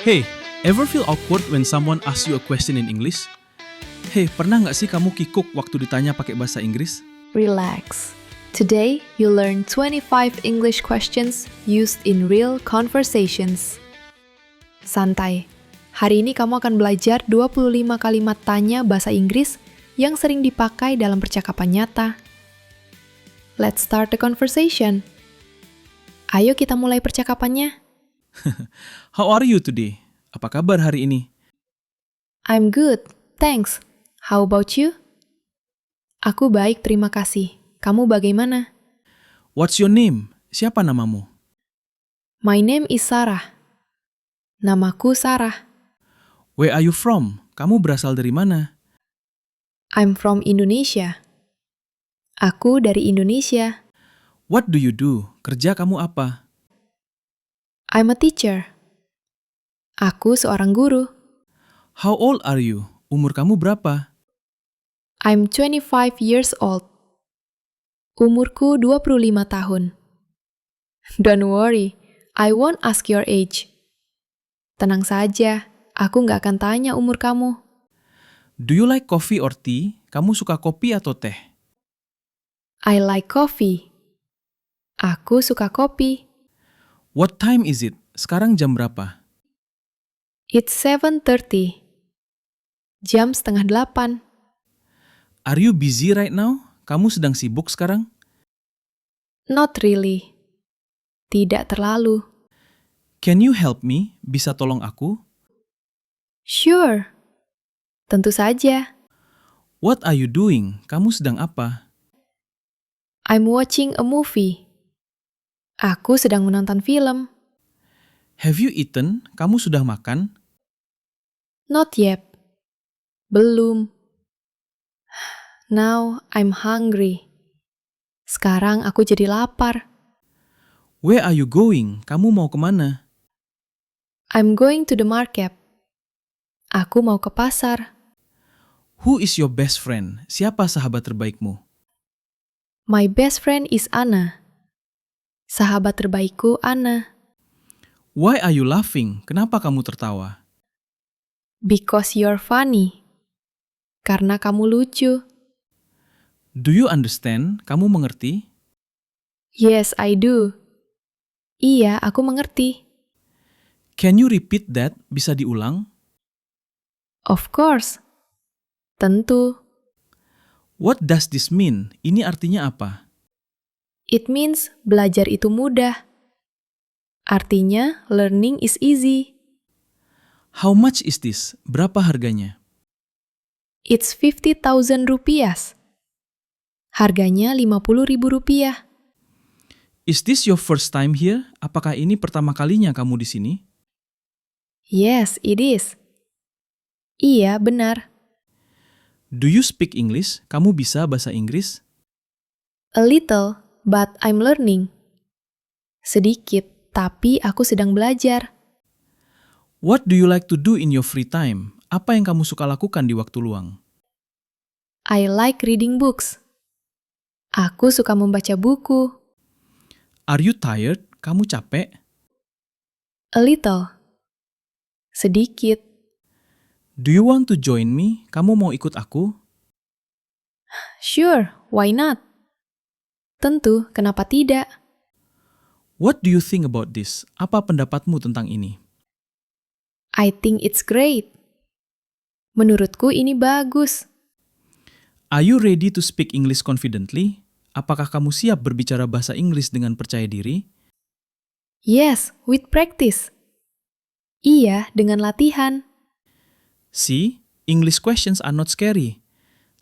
Hey, ever feel awkward when someone asks you a question in English? Hey, pernah nggak sih kamu kikuk waktu ditanya pakai bahasa Inggris? Relax. Today, you'll learn 25 English questions used in real conversations. Santai. Hari ini kamu akan belajar 25 kalimat tanya bahasa Inggris yang sering dipakai dalam percakapan nyata. Let's start the conversation. Ayo kita mulai percakapannya. How are you today? Apa kabar hari ini? I'm good, thanks. How about you? Aku baik, terima kasih. Kamu bagaimana? What's your name? Siapa namamu? My name is Sarah. Namaku Sarah. Where are you from? Kamu berasal dari mana? I'm from Indonesia. Aku dari Indonesia. What do you do? Kerja kamu apa? I'm a teacher. Aku seorang guru. How old are you? Umur kamu berapa? I'm 25 years old. Umurku 25 tahun. Don't worry, I won't ask your age. Tenang saja, aku nggak akan tanya umur kamu. Do you like coffee or tea? Kamu suka kopi atau teh? I like coffee. Aku suka kopi. What time is it? Sekarang jam berapa? It's 7:30. Jam 7:30. Are you busy right now? Kamu sedang sibuk sekarang? Not really. Tidak terlalu. Can you help me? Bisa tolong aku? Sure. Tentu saja. What are you doing? Kamu sedang apa? I'm watching a movie. Aku sedang menonton film. Have you eaten? Kamu sudah makan? Not yet. Belum. Now I'm hungry. Sekarang aku jadi lapar. Where are you going? Kamu mau kemana? I'm going to the market. Aku mau ke pasar. Who is your best friend? Siapa sahabat terbaikmu? My best friend is Anna. Sahabat terbaikku Anna. Why are you laughing? Kenapa kamu tertawa? Because you're funny. Karena kamu lucu. Do you understand? Kamu mengerti? Yes, I do. Iya, aku mengerti. Can you repeat that? Bisa diulang? Of course. Tentu. What does this mean? Ini artinya apa? It means belajar itu mudah. Artinya learning is easy. How much is this? Berapa harganya? It's 50,000 rupiah. Harganya 50.000 rupiah. Is this your first time here? Apakah ini pertama kalinya kamu di sini? Yes, it is. Iya, benar. Do you speak English? Kamu bisa bahasa Inggris? A little, but I'm learning. Sedikit, tapi aku sedang belajar. What do you like to do in your free time? Apa yang kamu suka lakukan di waktu luang? I like reading books. Aku suka membaca buku. Are you tired? Kamu capek? A little. Sedikit. Do you want to join me? Kamu mau ikut aku? Sure, why not? Tentu, kenapa tidak? What do you think about this? Apa pendapatmu tentang ini? I think it's great. Menurutku ini bagus. Are you ready to speak English confidently? Apakah kamu siap berbicara bahasa Inggris dengan percaya diri? Yes, with practice. Iya, dengan latihan. See, English questions are not scary.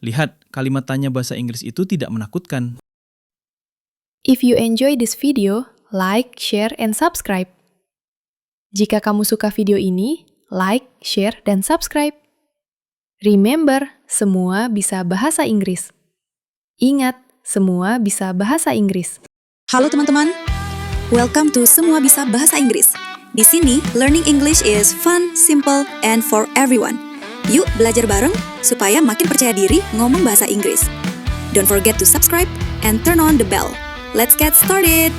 Lihat, kalimat tanya bahasa Inggris itu tidak menakutkan. If you enjoy this video, like, share, and subscribe. Jika kamu suka video ini, like, share, dan subscribe. Remember, semua bisa bahasa Inggris. Ingat, semua bisa bahasa Inggris. Halo teman-teman, welcome to Semua Bisa Bahasa Inggris. Di sini, learning English is fun, simple, and for everyone. Yuk belajar bareng supaya makin percaya diri ngomong bahasa Inggris. Don't forget to subscribe and turn on the bell. Let's get started!